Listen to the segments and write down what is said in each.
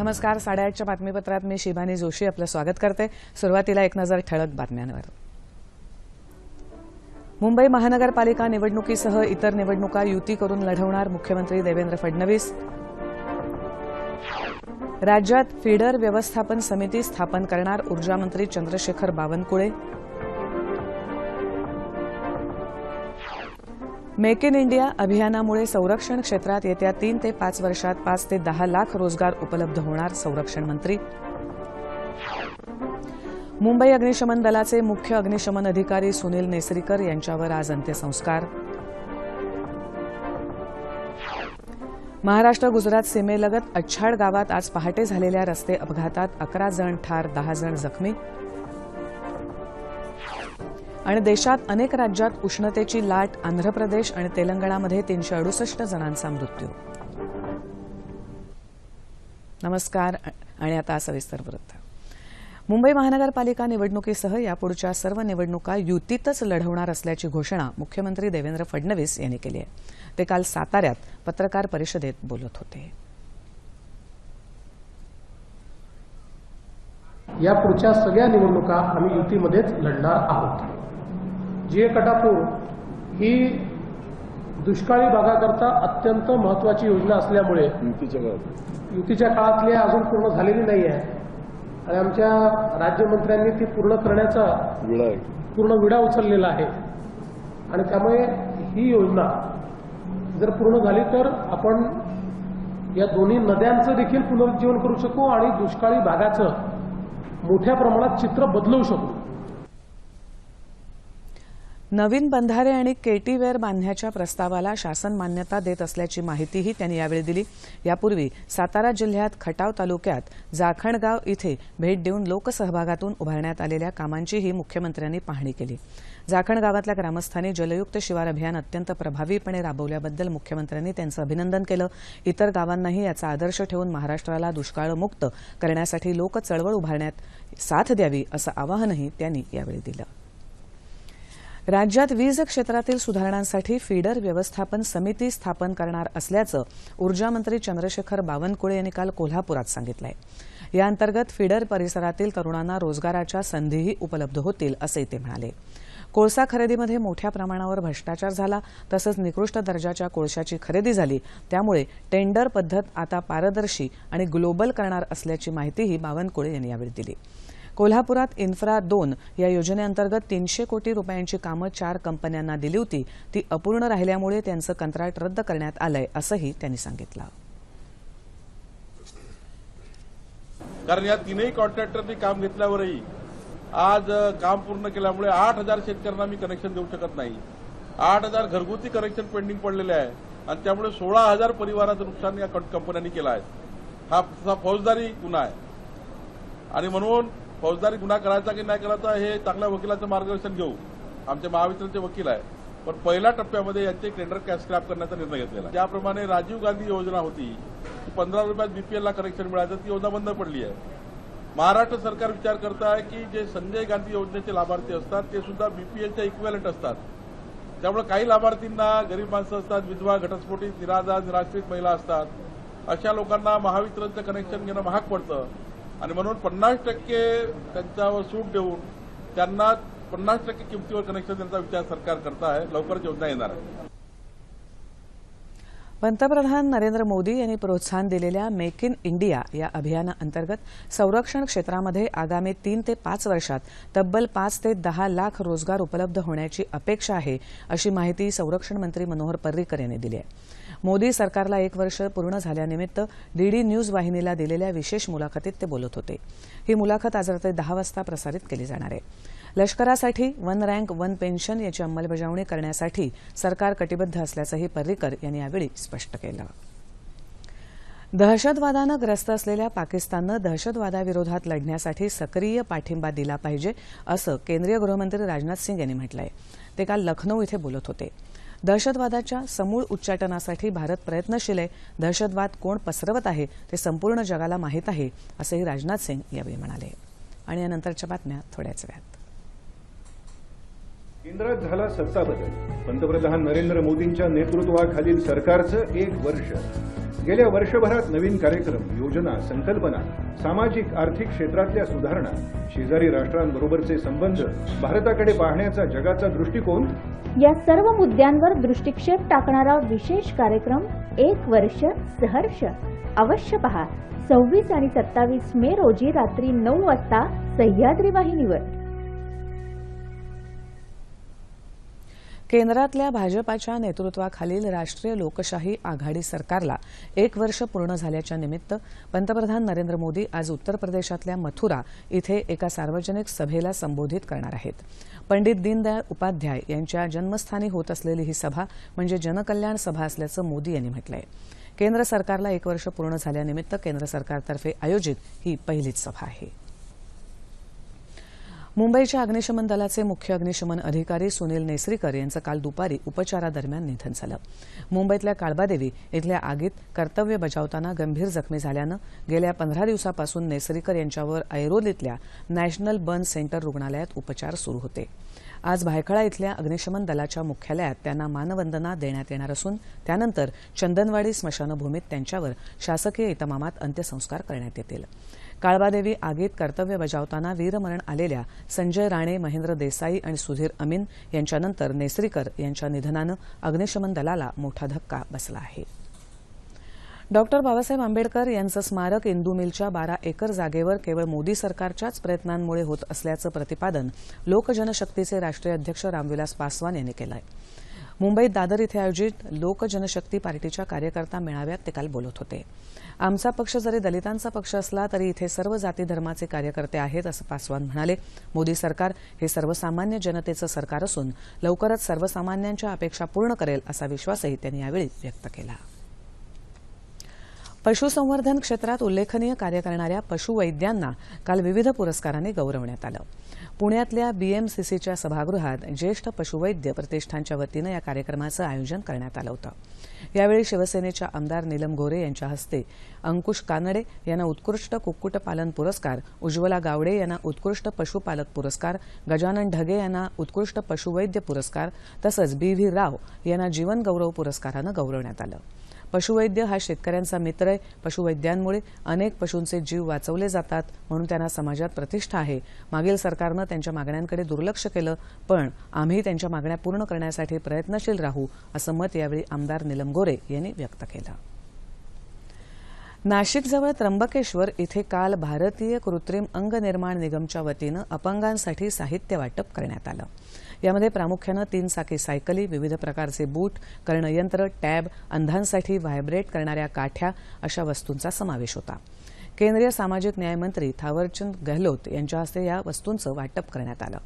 नमस्कार. 8:30च्या बातमीपत्रात मी शिबानी जोशी आपलं स्वागत करते. सुरुवातीला एक नजर ठळक बातम्यांवर. मुंबई महानगरपालिका निवडणुकीसह इतर निवडणुका युती करून लढवणार मुख्यमंत्री देवेंद्र फडणवीस. राज्यात फीडर व्यवस्थापन समिती स्थापन करणार ऊर्जामंत्री Chandrashekhar Bawankule. Make in India अभियानामुळे संरक्षण क्षेत्रात येत्या 3 ते 5 वर्षात 5 ते 10 लाख रोजगार उपलब्ध होणार संरक्षण मंत्री. मुंबई अग्निशमन दलाचे मुख्य अग्निशमन अधिकारी सुनील नेसरीकर यांच्यावर आज अंत्यसंस्कार. महाराष्ट्र गुजरात सीमेलगत अच्छाड गावात आज पहाटे झालेल्या रस्ते अपघातात 11 जण ठार, 10 जण जखमी. आणि देशात अनेक राज्यात उष्णतेची लाट. आंध्र प्रदेश आणि तेलंगणामध्ये 368 जणांचा मृत्यू. नमस्कार आणि आता सविस्तर वृत्त. मुंबई महानगरपालिका निवडणुकीसह यापुढच्या सर्व निवडणुका युतीतच लढवणार असल्याची घोषणा मुख्यमंत्री देवेंद्र फडणवीस यांनी केली आहे. ते काल साताऱ्यात पत्रकार परिषदेत बोलत होते. यापुढच्या सगळ्या निवडणुका आम्ही युतीमध्येच लढणार आहोत. जीएकटापूर ही दुष्काळी भागाकरता अत्यंत महत्त्वाची योजना असल्यामुळे युतीच्या काळातली अजून पूर्ण झालेली नाही आहे आणि आमच्या राज्यमंत्र्यांनी ती पूर्ण करण्याचा पूर्ण विडा उचललेला आहे आणि त्यामुळे ही योजना जर पूर्ण झाली तर आपण या दोन्ही नद्यांचं देखील पुनरुज्जीवन करू शकू आणि दुष्काळी भागाचं मोठ्या प्रमाणात चित्र बदलवू शकू. नवीन बंधारे आणि केटीवेअर बांधण्याच्या प्रस्तावाला शासन मान्यता देत असल्याची माहितीही त्यांनी यावेळी दिली. यापूर्वी सातारा जिल्ह्यात खटाव तालुक्यात जाखणगाव इथे भेट देऊन लोकसहभागातून उभारण्यात आलेल्या कामांचीही मुख्यमंत्र्यांनी पाहणी केली. जाखणगावातल्या ग्रामस्थांनी जलयुक्त शिवार अभियान अत्यंत प्रभावीपणे राबवल्याबद्दल मुख्यमंत्र्यांनी त्यांचं अभिनंदन केलं. इतर गावांनाही याचा आदर्श ठेवून महाराष्ट्राला दुष्काळमुक्त करण्यासाठी लोक चळवळ उभारण्यात साथ द्यावी असं आवाहनही त्यांनी यावेळी दिलं. राज्यात वीज क्षेत्रातील सुधारणांसाठी फीडर व्यवस्थापन समिती स्थापन करणार असल्याचं ऊर्जामंत्री चंद्रशेखर बावनकुळे यांनी काल कोल्हापुरात सांगितलं आहे. या अंतर्गत फीडर परिसरातील तरुणांना रोजगाराच्या संधीही उपलब्ध होतील असंही ते म्हणाले. कोळसा खरेदीमध्ये मोठ्या प्रमाणावर भ्रष्टाचार झाला तसंच निकृष्ट दर्जाच्या कोळशाची खरेदी झाली. त्यामुळे टेंडर पद्धत आता पारदर्शी आणि ग्लोबल करणार असल्याची माहितीही बावनकुळे यांनी यावेळी दिली. कोल्हापुरात इन्फ्रा 2 या योजनेअंतर्गत 300 कोटी रुपयांची कामं 4 कंपन्यांना दिली होती. ती अपूर्ण राहिल्यामुळे त्यांचं कंत्राट रद्द करण्यात आलंय असंही त्यांनी सांगितलं. कारण या तीनही कॉन्ट्रॅक्टरनी काम घेतल्यावरही आज काम पूर्ण केल्यामुळे 8,000 शेतकऱ्यांना मी कनेक्शन देऊ शकत नाही. 8,000 घरगुती कनेक्शन पेंडिंग पडलेले आहे आणि त्यामुळे 16,000 परिवाराचं नुकसान या कंपन्यांनी केलं आहे. हा फौजदारी गुन्हा आहे आणि म्हणून फौजदारी गुन्हा करायचा की नाही करायचा हे चांगल्या वकिलाचं मार्गदर्शन घेऊ. आमचे महावितरणचे वकील आहे. पण पहिल्या टप्प्यामध्ये यांचे टेंडर स्क्रॅप करण्याचा निर्णय घेतलेला. ज्याप्रमाणे राजीव गांधी योजना होती की 15 रुपयात बीपीएलला कनेक्शन मिळायचं, ती योजना बंद पडली आहे. महाराष्ट्र सरकार विचार करत आहे की जे संजय गांधी योजनेचे लाभार्थी असतात ते सुद्धा बीपीएलच्या इक्विव्हॅलंट असतात. त्यामुळे काही लाभार्थींना गरीब माणसं असतात, विधवा, घटस्फोटित, निराश्रित महिला असतात. अशा लोकांना महावितरणचं कनेक्शन घेणं महाग पडतं आणि म्हणून 50% त्यांच्यावर सूट देऊन त्यांना 50% किमतीवर कनेक्शन देण्याचा विचार सरकार करत आहे. लवकरच योजना येणार आहे. पंतप्रधान नरेंद्र मोदी यांनी प्रोत्साहन दिलेल्या मेक इन इंडिया या अभियानाअंतर्गत संरक्षण क्षेत्रामध्ये आगामी 3 ते 5 वर्षात तब्बल 5 ते 10 लाख रोजगार उपलब्ध होण्याची अपेक्षा आहे अशी माहिती संरक्षण मंत्री मनोहर पर्रिकर यांनी दिली आहे. मोदी सरकारला 1 वर्ष पूर्ण झाल्यानिमित्त डीडी न्यूज वाहिनीला दिलेल्या विशेष मुलाखतीत ते बोलत होते. ही मुलाखत आज रात्री 10 वाजता प्रसारित केली जाणार आहे. लष्करासाठी 1 रँक 1 पेन्शन याची अंमलबजावणी करण्यासाठी सरकार कटिबद्ध असल्याचंही पर्रिकर यांनी यावेळी स्पष्ट केलं. दहशतवादानं ग्रस्त असलेल्या पाकिस्ताननं दहशतवादाविरोधात लढण्यासाठी सक्रिय पाठिंबा दिला पाहिजे असं केंद्रीय गृहमंत्री राजनाथ सिंग यांनी म्हटलं आहे. ते काल लखनौ इथे बोलत होते. दहशतवादाच्या समूळ उच्चाटनासाठी भारत प्रयत्नशील आहे. दहशतवाद कोण पसरवत आहे ते संपूर्ण जगाला माहीत आहे असंही राजनाथ सिंग यावेळी म्हणाले. आणि यानंतरच्या बातम्या थोड्याच वेळात. केंद्रात झाला सत्ता बदल. पंतप्रधान नरेंद्र मोदींच्या नेतृत्वाखालील सरकारचं 1 वर्ष. गेल्या वर्षभरात नवीन कार्यक्रम, योजना, संकल्पना, सामाजिक आर्थिक क्षेत्रातल्या सुधारणा, शेजारी राष्ट्रांबरोबरचे संबंध, भारताकडे पाहण्याचा जगाचा दृष्टिकोन या सर्व मुद्द्यांवर दृष्टिक्षेप टाकणारा विशेष कार्यक्रम 1 वर्ष सहर्ष अवश्य पहा 26 आणि 27 मे रोजी रात्री 9 वाजता सह्याद्री वाहिनीवर. केंद्रातल्या भाजपाच्या नेतृत्वाखालील राष्ट्रीय लोकशाही आघाडी सरकारला 1 वर्ष पूर्ण झाल्याच्या निमित्त पंतप्रधान नरेंद्र मोदी आज उत्तर प्रदेशातल्या मथुरा इथे एका सार्वजनिक सभेला संबोधित करणार आहेत. पंडित दीनदयाळ उपाध्याय यांच्या जन्मस्थानी होत असलेली ही सभा म्हणजे जनकल्याण सभा असल्याचं मोदी यांनी म्हटलंय. केंद्र सरकारला 1 वर्ष पूर्ण झाल्यानिमित्त केंद्र सरकारतर्फे आयोजित ही पहिलीच सभा आहे. मुंबईच्या अग्निशमन दलाचे मुख्य अग्निशमन अधिकारी सुनील नेसरीकर यांचं काल दुपारी उपचारादरम्यान निधन झालं. मुंबईतल्या काळबादेवी इथल्या आगीत कर्तव्य बजावताना गंभीर जखमी झाल्यानं गेल्या 15 दिवसापासून नेसरीकर यांच्यावर ऐरोलीतल्या नॅशनल बर्न सेंटर रुग्णालयात उपचार सुरू होते. आज भायखळा इथल्या अग्निशमन दलाच्या मुख्यालयात त्यांना मानवंदना देण्यात येणार असून त्यानंतर चंदनवाडी स्मशानभूमीत त्यांच्यावर शासकीय इतमामात अंत्यसंस्कार करण्यात येतील. काळबादेवी आगीत कर्तव्य बजावताना वीरमरण आलेल्या संजय राणे, महेंद्र देसाई आणि सुधीर अमीन यांच्यानंतर नेसरीकर यांच्या निधनानं अग्निशमन दलाला मोठा धक्का बसला आहे. डॉक्टर बाबासाहेब आंबेडकर यांचं स्मारक इंदू मिलच्या 12 एकर जागेवर केवळ मोदी सरकारच्याच प्रयत्नांमुळे होत असल्याचं प्रतिपादन लोकजनशक्तीचे राष्ट्रीय अध्यक्ष रामविलास पासवान यांनी केलं आहे. मुंबईत दादर इथे आयोजित लोकजनशक्ती पार्टीच्या कार्यकर्ता मेळाव्यात ते काल बोलत होते. आमचा पक्ष जरी दलितांचा पक्ष असला तरी इथे सर्व जाती धर्माचे कार्यकर्ते आहेत असं पासवान म्हणाले. मोदी सरकार हे सर्वसामान्य जनतेचं सरकार असून लवकरच सर्वसामान्यांच्या अपेक्षा पूर्ण करेल असा विश्वासही त्यांनी यावेळी व्यक्त केला. पशुसंवर्धन क्षेत्रात उल्लेखनीय कार्य करणाऱ्या पशुवैद्यांना काल विविध पुरस्कारांनी गौरवण्यात आलं. पुण्यातल्या बीएमसीसीच्या सभागृहात ज्येष्ठ पशुवैद्य प्रतिष्ठानच्या वतीनं या कार्यक्रमाचं आयोजन करण्यात आलं होतं. यावेळी शिवसेनेच्या आमदार नीलम गोरे यांच्या हस्ते अंकुश कानडे यांना उत्कृष्ट कुक्कुटपालन पुरस्कार, उज्ज्वला गावडे यांना उत्कृष्ट पशुपालक पुरस्कार, गजानन ढगे यांना उत्कृष्ट पशुवैद्य पुरस्कार तसंच बी.व्ही. राव यांना जीवन गौरव पुरस्कारानं गौरवण्यात आलं. पशुवैद्य हा शेतकऱ्यांचा मित्र आहे. पशुवैद्यांमुळे अनेक पशूंचे जीव वाचवले जातात म्हणून त्यांना समाजात प्रतिष्ठा आहे. मागील सरकारनं त्यांच्या मागण्यांकडे दुर्लक्ष केलं पण आम्ही त्यांच्या मागण्या पूर्ण करण्यासाठी प्रयत्नशील राहू असं मत यावेळी आमदार नीलम गोरे यांनी व्यक्त केलं. नाशिकजवळ त्र्यंबकेश्वर इथे काल भारतीय कृत्रिम अंग निर्माण निगमच्या वतीनं अपंगांसाठी साहित्य वाटप करण्यात आलं. यामध्ये प्रामुख्यानं 3 चाकी सायकली, विविध प्रकारचे बूट, कर्णयंत्र, टॅब, अंधांसाठी व्हायब्रेट करणाऱ्या काठ्या अशा वस्तूंचा समावेश होता. केंद्रीय सामाजिक न्याय मंत्री थावरचंद गेहलोत यांच्या हस्ते या वस्तूंचं वाटप करण्यात आलं.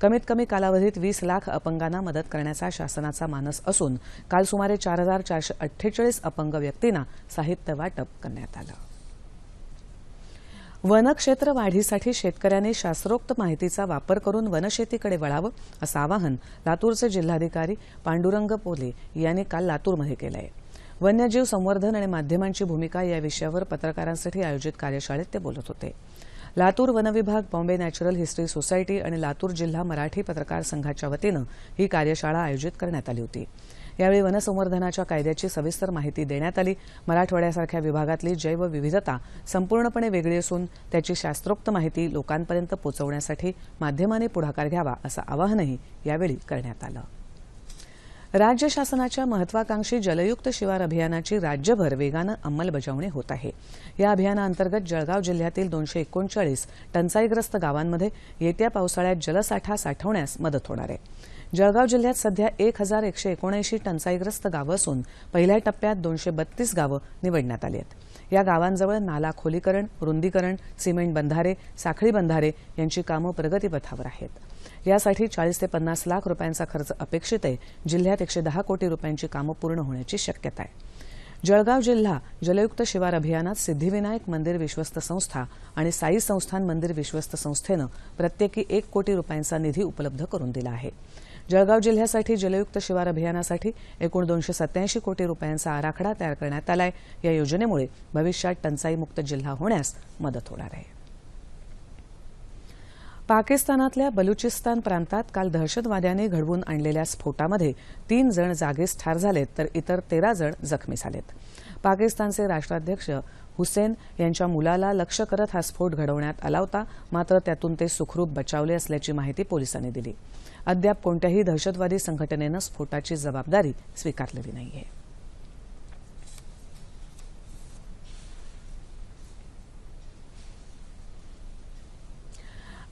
कमीत कमी कालावधीत 20 लाख अपंगांना मदत करण्याचा शासनाचा मानस असून काल सुमारे 4,448 अपंग व्यक्तींना साहित्य वाटप करण्यात आलं. वनक्षेत्र वाढीसाठी शेतकऱ्यांनी शास्त्रोक्त माहितीचा वापर करून वनशेतीकडे वळावं असं आवाहन लातूरचे जिल्हाधिकारी पांडुरंग पोले यांनी काल लातूरमध्ये केलं आहे. वन्यजीव संवर्धन आणि माध्यमांची भूमिका या विषयावर पत्रकारांसाठी आयोजित कार्यशाळेत ते बोलत होते. लातूर वनविभाग, बॉम्बे नॅचरल हिस्ट्री सोसायटी आणि लातूर जिल्हा मराठी पत्रकार संघाच्या वतीनं ही कार्यशाळा आयोजित करण्यात आली होती. यावेळी वनसंवर्धनाच्या कायद्याची सविस्तर माहिती देण्यात आली. मराठवाड्यासारख्या विभागातली जैवविविधता संपूर्णपणे वेगळी असून त्याची शास्त्रोक्त माहिती लोकांपर्यंत पोहोचवण्यासाठी माध्यमांनी पुढाकार घ्यावा असं आवाहनही यावेळी करण्यात आलं. राज्य शासनाच्या महत्वाकांक्षी जलयुक्त शिवार अभियानाची राज्यभर वेगानं अंमलबजावणी होत आहे. या अभियानाअंतर्गत जळगाव जिल्ह्यातील 239 टंचाईग्रस्त गावांमध्ये येत्या पावसाळ्यात जलसाठा साठवण्यास मदत होणार आहे. जळगाव जिल्ह्यात सध्या 1,179 टंचाईग्रस्त गावं असून पहिल्या टप्प्यात 232 गावं निवडण्यात आली आहेत. या गावांजवळ नाला खोलीकरण, रुंदीकरण, सिमेंट बंधारे, साखळी बंधारे यांची कामं प्रगतीपथावर आहेत. यासाठी 40 ते 50 लाख रुपयांचा खर्च अपेक्षित आहे. जिल्ह्यात 110 कोटी रुपयांची कामं पूर्ण होण्याची शक्यता आहे. जळगाव जिल्हा जलयुक्त शिवार अभियानात सिद्धिविनायक मंदिर विश्वस्त संस्था आणि साई संस्थान मंदिर विश्वस्त संस्थेनं प्रत्येकी 1 कोटी रुपयांचा निधी उपलब्ध करून दिला आहे. जळगाव जिल्ह्यासाठी जलयुक्त शिवार अभियानासाठी एकूण 287 कोटी रुपयांचा आराखडा तयार करण्यात आला आहे. या योजनेमुळे भविष्यात टंचाईमुक्त जिल्हा होण्यास मदत होणार आहे. पाकिस्तानातल्या बलुचिस्तान प्रांतात काल दहशतवाद्यांनी घडवून आणलेल्या स्फोटामध्ये 3 जण जागीच ठार झालेत तर इतर 13 जण जखमी झालेत. पाकिस्तानचे राष्ट्राध्यक्ष हुसेन यांच्या मुलाला लक्ष्य करत हा स्फोट घडवण्यात आला होता, मात्र त्यातून ते सुखरूप बचावले असल्याची माहिती पोलिसांनी दिली. अद्याप कोणत्याही दहशतवादी संघटनेनं स्फोटाची जबाबदारी स्वीकारलेली नाहीये.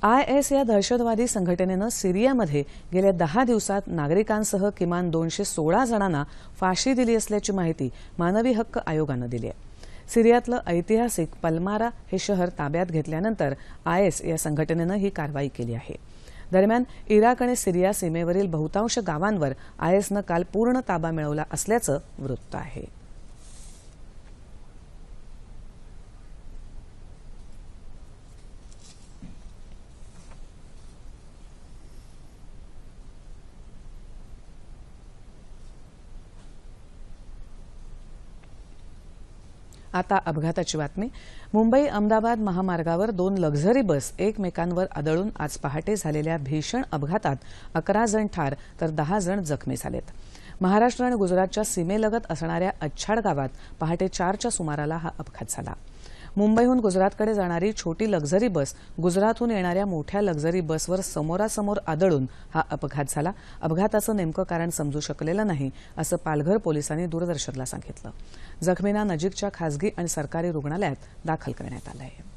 IS या दहशतवादी संघटनेनं सिरियामध्ये गेल्या 10 दिवसात नागरिकांसह किमान 216 जणांना फाशी दिली असल्याची माहिती मानवी हक्क आयोगानं दिली आहे. सिरियातलं ऐतिहासिक पल्मारा हे शहर ताब्यात घेतल्यानंतर IS या संघटनेनं ही कारवाई केली आहे. दरम्यान इराक आणि सिरिया सीमेवरील बहुतांश गावांवर ISनं काल पूर्ण ताबा मिळवला असल्याचं वृत्त आहे. आता अपघाताची बातमी. मुंबई अहमदाबाद महामार्गावर 2 लक्झरी बस एकमेकांवर आदळून आज पहाटे झालेल्या भीषण अपघातात 11 जण ठार तर 10 जण जखमी झालेत. महाराष्ट्र आणि गुजरातच्या सीमेलगत असणाऱ्या अच्छाड गावात पहाटे 4च्या सुमाराला हा अपघात झाला. मुंबईहून गुजरातकडे जाणारी छोटी लक्झरी बस गुजरातहून येणाऱ्या मोठ्या लक्झरी बसवर समोरासमोर आदळून हा अपघात झाला. अपघाताचं नेमकं कारण समजू शकलेलं नाही असं पालघर पोलिसांनी दूरदर्शनला सांगितलं. जखमींना नजीकच्या खासगी आणि सरकारी रुग्णालयात दाखल करण्यात आलं आहे.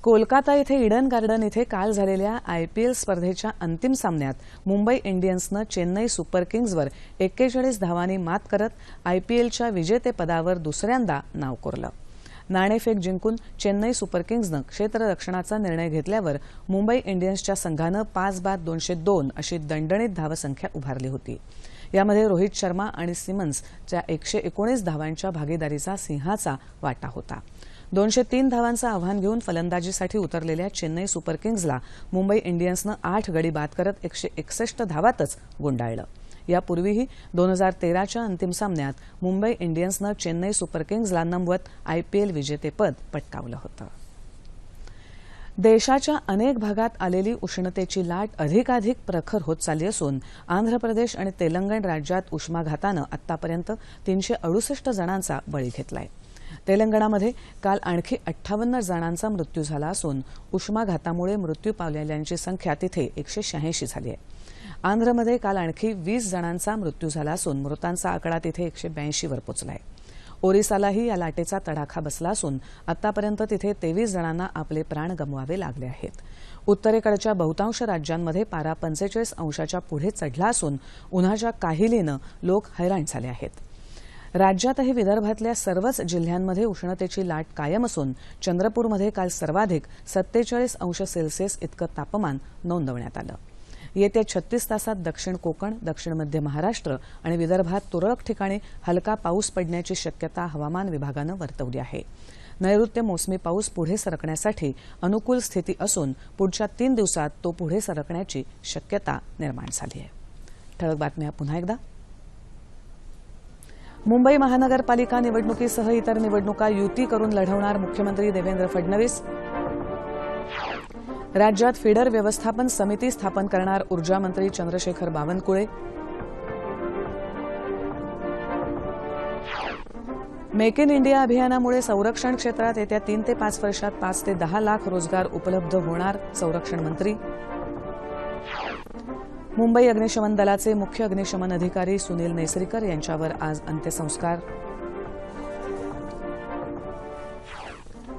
कोलकाता इथे ईडन गार्डन इथे काल झालेल्या IPL स्पर्धेच्या अंतिम सामन्यात मुंबई इंडियन्सनं चेन्नई सुपर किंग्जवर 41 धावांनी मात करत IPLच्या विजेतेपदावर दुसऱ्यांदा नाव कोरलं. नाणेफेक जिंकून चेन्नई सुपर किंग्जनं क्षेत्ररक्षणाचा निर्णय घेतल्यावर मुंबई इंडियन्सच्या संघानं 5 बाद 202 अशी दणदणीत धावसंख्या उभारली होती. यामध्ये रोहित शर्मा आणि सिमन्सच्या 119 धावांच्या भागीदारीचा सिंहाचा वाटा होता. 203 धावांचं आव्हान घेऊन फलंदाजीसाठी उतरलेल्या चेन्नई सुपर किंग्जला मुंबई इंडियन्सनं 8 गडी बाद करत 161 धावातच गुंडाळलं. यापूर्वीही 2013च्या अंतिम सामन्यात मुंबई इंडियन्सनं चेन्नई सुपर किंग्जला नमवत IPL विजेतेपद पटकावलं होतं. देशाच्या अनेक भागात आलेली उष्णतेची लाट अधिकाधिक प्रखर होत चालली असून आंध्र प्रदेश आणि तेलंगण राज्यात उष्माघातानं आतापर्यंत 368 जणांचा बळी घेतलाय. तेलंगणामध्ये काल आणखी 58 जणांचा मृत्यू झाला असून उष्माघातामुळे मृत्यू पावलेल्यांची संख्या तिथे 186 झाली आहे. आंध्रमध्ये काल आणखी 20 जणांचा मृत्यू झाला असून मृतांचा आकडा तिथे 182 वर पोहोचला आहे. ओरिसालाही या लाटेचा तडाखा बसला असून आतापर्यंत तिथे 23 जणांना आपले प्राण गमवावे लागले आहेत. उत्तरेकडच्या बहुतांश राज्यांमध्ये पारा 45 अंशाच्या पुढे चढला असून उन्हाच्या काहिलीनं लोक हैराण झाले आहेत. राज्यातही विदर्भातल्या सर्वच जिल्ह्यांमध्ये उष्णतेची लाट कायम असून चंद्रपूरमध्ये काल सर्वाधिक 47 अंश सेल्सिअस इतकं तापमान नोंदवण्यात आलं. येत्या 36 तासात दक्षिण कोकण, दक्षिण मध्य महाराष्ट्र आणि विदर्भात तुरळक ठिकाणी हलका पाऊस पडण्याची शक्यता हवामान विभागानं वर्तवली आहे. नैऋत्य मोसमी पाऊस पुढे सरकण्यासाठी अनुकूल स्थिती असून पुढच्या 3 दिवसात तो पुढे सरकण्याची शक्यता निर्माण झाली आहे. ठळक बातम्या पुन्हा एकदा. मुंबई महानगरपालिका निवडणुकीसह इतर निवडणुका युती करून लढवणार मुख्यमंत्री देवेंद्र फडणवीस. राज्यात फीडर व्यवस्थापन समिती स्थापन करणार ऊर्जा मंत्री Chandrashekhar Bawankule. Make in India अभियानामुळे संरक्षण क्षेत्रात येत्या 3 ते 5 वर्षात 5 ते 10 लाख रोजगार उपलब्ध होणार संरक्षण मंत्री. मुंबई अग्निशमन दलाचे मुख्य अग्निशमन अधिकारी सुनील नेसरीकर यांच्यावर आज अंत्यसंस्कार.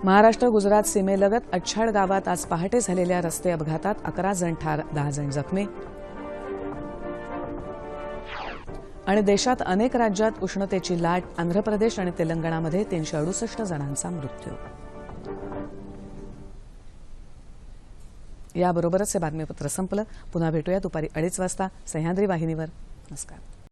महाराष्ट्र गुजरात सीमेलगत अच्छाड गावात आज पहाटे झालेल्या रस्ते अपघातात 11 जण ठार, 10 जण जखमी. आणि देशात अनेक राज्यात उष्णतेची लाट, आंध्र प्रदेश आणि तेलंगणामध्ये 368 जणांचा मृत्यू. याबरोबरच हे बातमीपत्र संपलं. पुन्हा भेटूया दुपारी 2:30 वाजता सह्याद्री वाहिनीवर. नमस्कार.